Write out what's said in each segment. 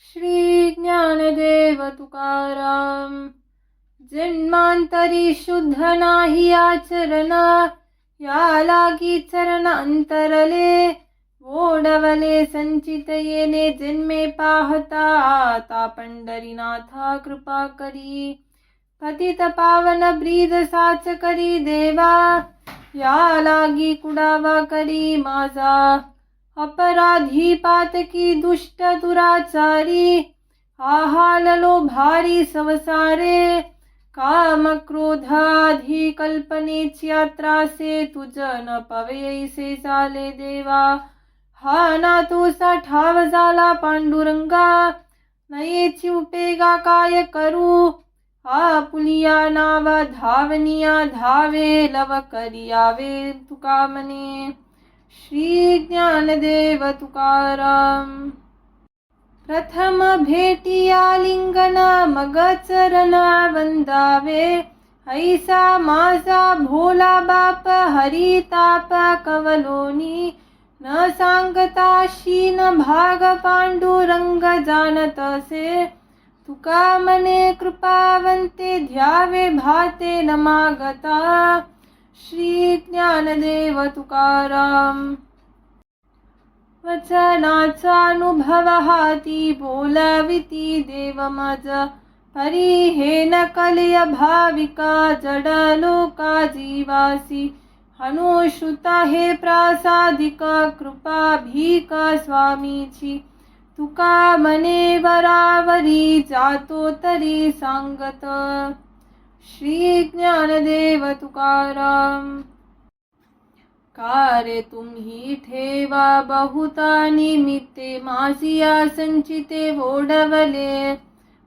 श्री ज्ञानदेव तुकाराम. जन्मांतरी शुद्ध नाही आचरण, या लागी चरण अंतरले. ओढवले संचित येणे जन्मे पाहता, आता पंढरीनाथा कृपा करी. पतित पावन ब्रीद साच करी देवा, या लागी कुडावा करी माझा. अपराधी पातकी दुष्ट दुराचारी, आहाललो भारी संसारे. काम क्रोध आधी कल्पनेची यात्रासे, तुझ न पवेसे झाले देवा. हा ना तुझा ठाव झाला पांडुरंगा, नयेची उपेगा काय करू. आपुलिया नावा धावनिया धावे, लव करियावे तुका मने. श्री ज्ञानदेव तुकाराम. प्रथम भेटिया लिंगन, मग चरण वंदावे. ऐसा माझा भोला बाप, हरिताप कवलोनी. न सांगता शीन भाग पांडुरंग जाणतसे. तुका मने कृपावंते, ध्यावे भाते न मागता. श्री ज्ञानदेव तुकाराम. वचनाचा अनुभव हाती, बोलाविती देव मज. परी हे न कलय भाविका, जड लोका जीवासी. अनुश्रुता हे प्रासादिका, कृपा भीका स्वामीची. तुका मने वरावरी, जातो तरी सांगत. श्री ज्ञानदेव तुकाराम. कारे तुम्ही ठेवा बहुता निमित्ते, माझिया संचिते ओढवले.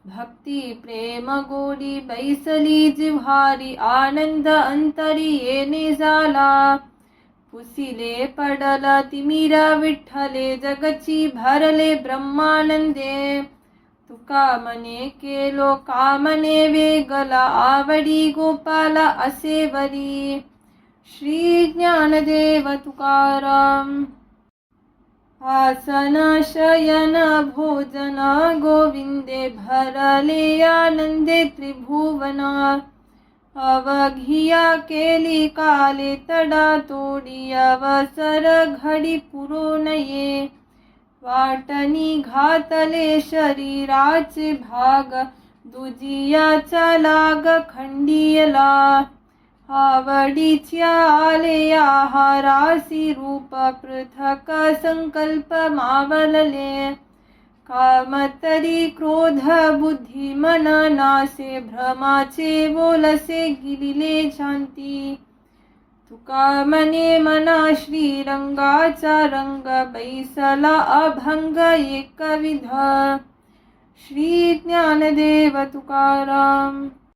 भक्ती प्रेम गोडी बैसली जिव्हारी, आनंद अंतरी येणे झाला. पुसिले पडल तिमिर विठ्ठले, जगची भरले ब्रह्मानंदे. तुका मने केलो कामने वेगला, आवडी गोपाला असे वरी. श्री ज्ञानदेव तुकाराम. आसन शयन भोजन गोविंदे, भरले आनंदे त्रिभुवन. अवघिया केली काले तडा तोडी, अवसर घडी पुरो नये. वाटणी घातले शरीराचे भाग, दुजियाचा लाग खंडियला. आवडीच्या आले आहारासी, रूप पृथक संकल्प मावलले. कामतरी क्रोध बुद्धी मन नासे, भ्रमाचे बोलसे गिलिले शांती. तुका मने मना श्रीरंगाचा रंग, बैसला अभंग एकविध. श्री ज्ञानदेव तुकाराम.